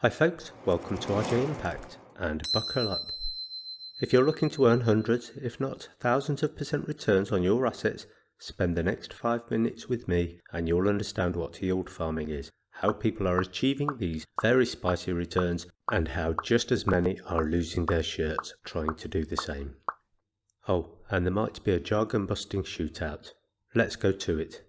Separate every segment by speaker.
Speaker 1: Hi folks, welcome to RJA Impact, and buckle up. If you're looking to earn hundreds, if not thousands of % returns on your assets, spend the next 5 minutes with me and you'll understand what yield farming is, how people are achieving these very spicy returns, and how just as many are losing their shirts trying to do the same. Oh, and there might be a jargon busting shootout. Let's go to it.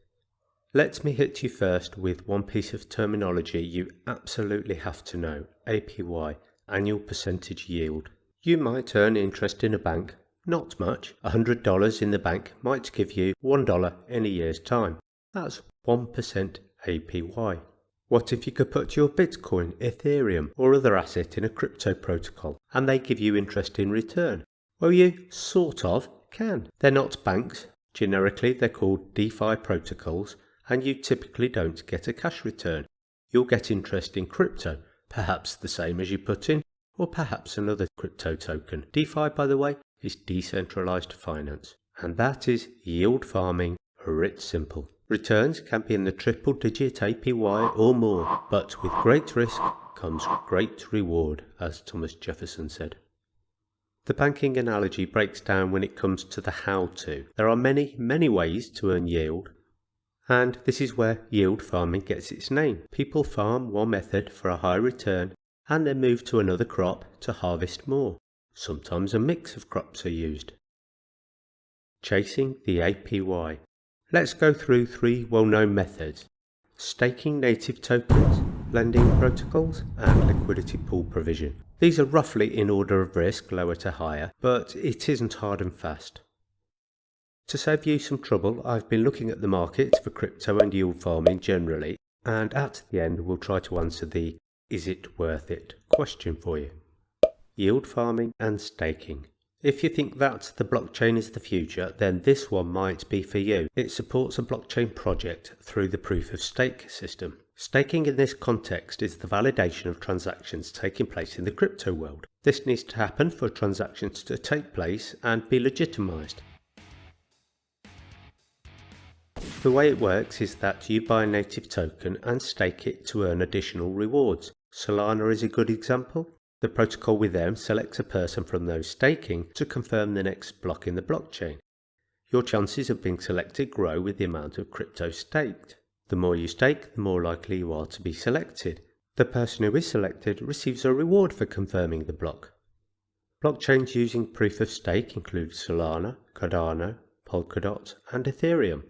Speaker 1: Let me hit you first with one piece of terminology you absolutely have to know: APY, annual percentage yield. You might earn interest in a bank, not much. $100 in the bank might give you $1 in a year's time. That's 1% APY. What if you could put your Bitcoin, Ethereum or other asset in a crypto protocol and they give you interest in return? Well, you sort of can. They're not banks. Generically, they're called DeFi protocols, and you typically don't get a cash return. You'll get interest in crypto, perhaps the same as you put in, or perhaps another crypto token. DeFi, by the way, is decentralized finance, and that is yield farming, writ simple. Returns can be in the triple-digit APY or more, but with great risk comes great reward, as Thomas Jefferson said. The banking analogy breaks down when it comes to the how-to. There are many ways to earn yield, and this is where yield farming gets its name. People farm one method for a high return and then move to another crop to harvest more. Sometimes a mix of crops are used. Chasing the APY. Let's go through 3 well-known methods: staking native tokens, lending protocols, and liquidity pool provision. These are roughly in order of risk, lower to higher, but it isn't hard and fast. To save you some trouble, I've been looking at the markets for crypto and yield farming generally, and at the end we'll try to answer the "is it worth it" question for you. Yield farming and staking. If you think that the blockchain is the future, then this one might be for you. It supports a blockchain project through the proof of stake system. Staking in this context is the validation of transactions taking place in the crypto world. This needs to happen for transactions to take place and be legitimized. The way it works is that you buy a native token and stake it to earn additional rewards. Solana is a good example. The protocol with them selects a person from those staking to confirm the next block in the blockchain. Your chances of being selected grow with the amount of crypto staked. The more you stake, the more likely you are to be selected. The person who is selected receives a reward for confirming the block. Blockchains using proof of stake include Solana, Cardano, Polkadot, and Ethereum.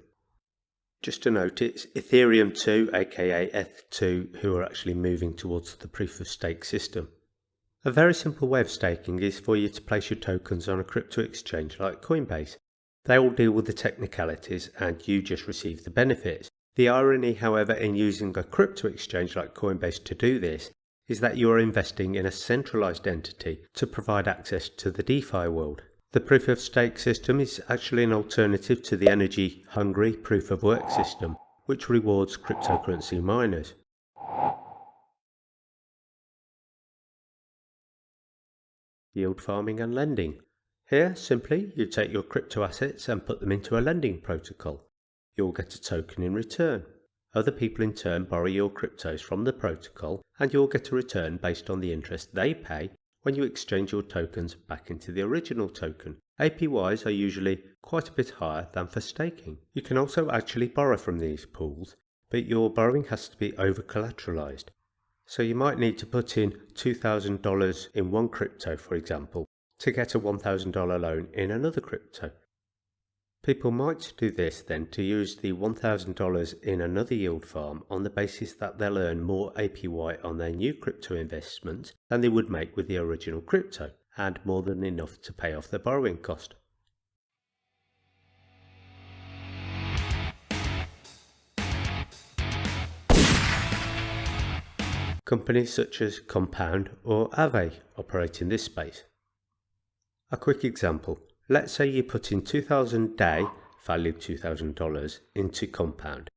Speaker 1: Just to note, it's Ethereum 2, aka ETH2, who are actually moving towards the proof of stake system. A very simple way of staking is for you to place your tokens on a crypto exchange like Coinbase. They all deal with the technicalities and you just receive the benefits. The irony, however, in using a crypto exchange like Coinbase to do this is that you are investing in a centralized entity to provide access to the DeFi world. The proof of stake system is actually an alternative to the energy-hungry proof of work system, which rewards cryptocurrency miners. Yield farming and lending. Here, simply, you take your crypto assets and put them into a lending protocol. You'll get a token in return. Other people in turn borrow your cryptos from the protocol, and you'll get a return based on the interest they pay when you exchange your tokens back into the original token. APYs are usually quite a bit higher than for staking. You can also actually borrow from these pools, but your borrowing has to be over-collateralized. So you might need to put in $2,000 in one crypto, for example, to get a $1,000 loan in another crypto. People might do this then to use the $1,000 in another yield farm on the basis that they'll earn more APY on their new crypto investment than they would make with the original crypto, and more than enough to pay off their borrowing cost. Companies such as Compound or Aave operate in this space. A quick example. Let's say you put in $2,000 DAI, valued $2,000, into Compound.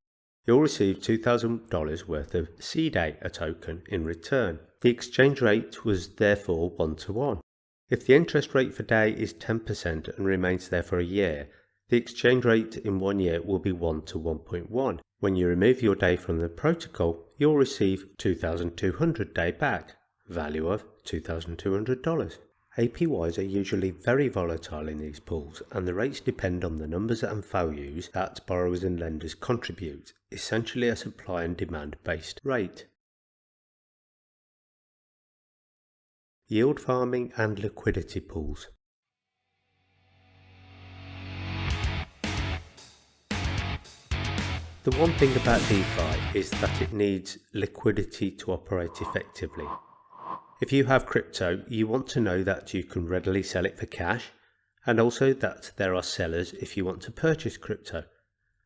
Speaker 1: You'll receive $2,000 worth of CDAI, a token, in return. The exchange rate was therefore 1-to-1. If the interest rate for DAI is 10% and remains there for a year, the exchange rate in 1 year will be 1 to 1.1. When you remove your day from the protocol, you'll receive 2,200 day back, value of $2,200. APYs are usually very volatile in these pools, and the rates depend on the numbers and values that borrowers and lenders contribute, essentially a supply and demand based rate. Yield farming and liquidity pools. The one thing about DeFi is that it needs liquidity to operate effectively. If you have crypto, you want to know that you can readily sell it for cash, and also that there are sellers if you want to purchase crypto,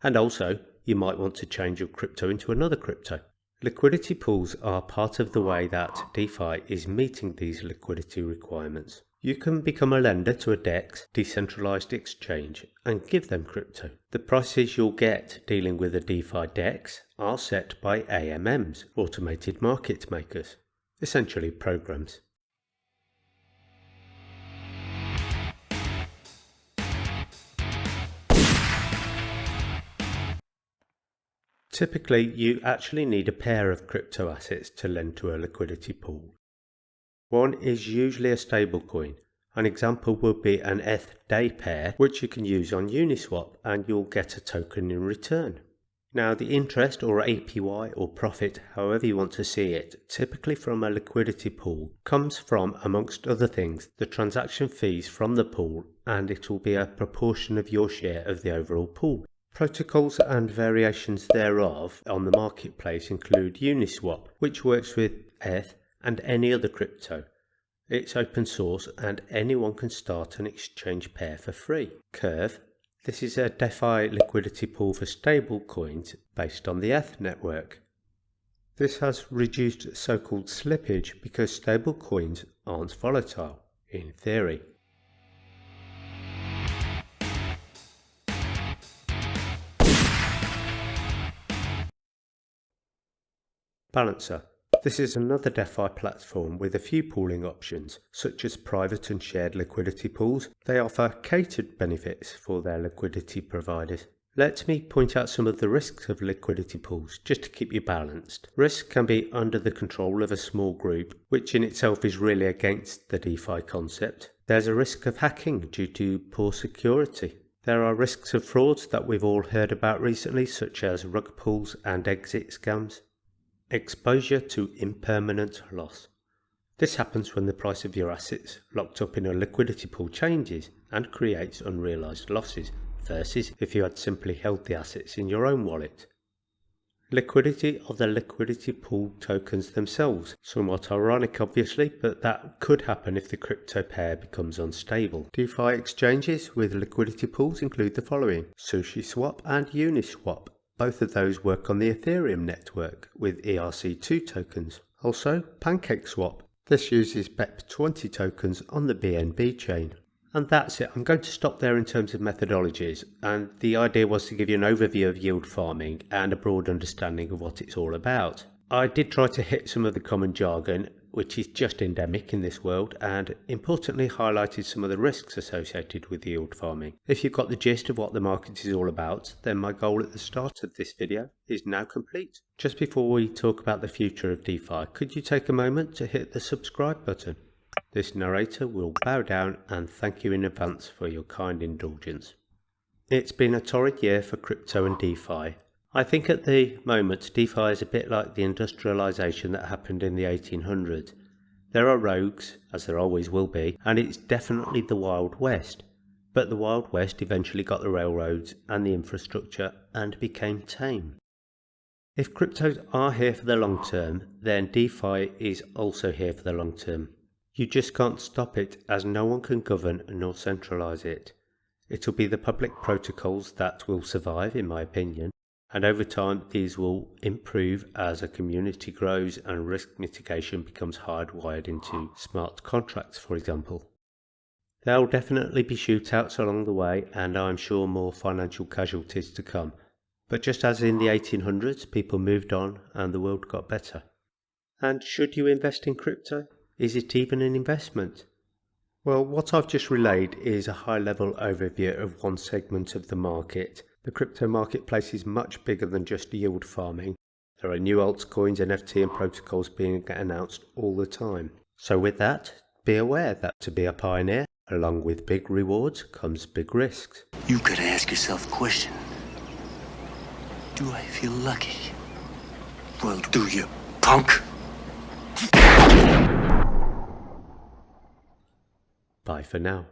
Speaker 1: and also you might want to change your crypto into another crypto. Liquidity pools are part of the way that DeFi is meeting these liquidity requirements. You can become a lender to a DEX, decentralized exchange, and give them crypto. The prices you'll get dealing with a DeFi DEX are set by AMMs, automated market makers, essentially programs. Typically, you actually need a pair of crypto assets to lend to a liquidity pool. One is usually a stablecoin. An example would be an ETH day pair, which you can use on Uniswap, and you'll get a token in return. Now, the interest or APY or profit, however you want to see it, typically from a liquidity pool, comes from, amongst other things, the transaction fees from the pool, and it will be a proportion of your share of the overall pool. Protocols and variations thereof on the marketplace include Uniswap, which works with ETH and any other crypto. It's open source and anyone can start an exchange pair for free. Curve. This is a DeFi liquidity pool for stablecoins based on the ETH network. This has reduced so-called slippage because stablecoins aren't volatile, in theory. Balancer. This is another DeFi platform with a few pooling options, such as private and shared liquidity pools. They offer catered benefits for their liquidity providers. Let me point out some of the risks of liquidity pools, just to keep you balanced. Risk can be under the control of a small group, which in itself is really against the DeFi concept. There's a risk of hacking due to poor security. There are risks of frauds that we've all heard about recently, such as rug pulls and exit scams. Exposure to impermanent loss. This happens when the price of your assets locked up in a liquidity pool changes and creates unrealized losses, versus if you had simply held the assets in your own wallet. Liquidity of the liquidity pool tokens themselves. Somewhat ironic obviously, but that could happen if the crypto pair becomes unstable. DeFi exchanges with liquidity pools include the following: SushiSwap and Uniswap. Both of those work on the Ethereum network with ERC2 tokens. Also, PancakeSwap. This uses BEP20 tokens on the BNB chain. And that's it. I'm going to stop there in terms of methodologies, and the idea was to give you an overview of yield farming and a broad understanding of what it's all about. I did try to hit some of the common jargon, which is just endemic in this world, and importantly highlighted some of the risks associated with yield farming. If you've got the gist of what the market is all about, then my goal at the start of this video is now complete. Just before we talk about the future of DeFi, could you take a moment to hit the subscribe button? This narrator will bow down and thank you in advance for your kind indulgence. It's been a torrid year for crypto and DeFi. I think at the moment DeFi is a bit like the industrialisation that happened in the 1800s. There are rogues, as there always will be, and it's definitely the Wild West. But the Wild West eventually got the railroads and the infrastructure and became tame. If cryptos are here for the long term, then DeFi is also here for the long term. You just can't stop it, as no one can govern nor centralise it. It'll be the public protocols that will survive, in my opinion. And over time these will improve as a community grows and risk mitigation becomes hardwired into smart contracts, for example. There will definitely be shootouts along the way, and I'm sure more financial casualties to come. But just as in the 1800s, people moved on and the world got better. And should you invest in crypto? Is it even an investment? Well, what I've just relayed is a high-level overview of one segment of the market. The crypto marketplace is much bigger than just yield farming. There are new altcoins, NFT and protocols being announced all the time. So with that, be aware that to be a pioneer, along with big rewards comes big risks.
Speaker 2: You gotta ask yourself a question. Do I feel lucky? Well, do you, punk?
Speaker 1: Bye for now.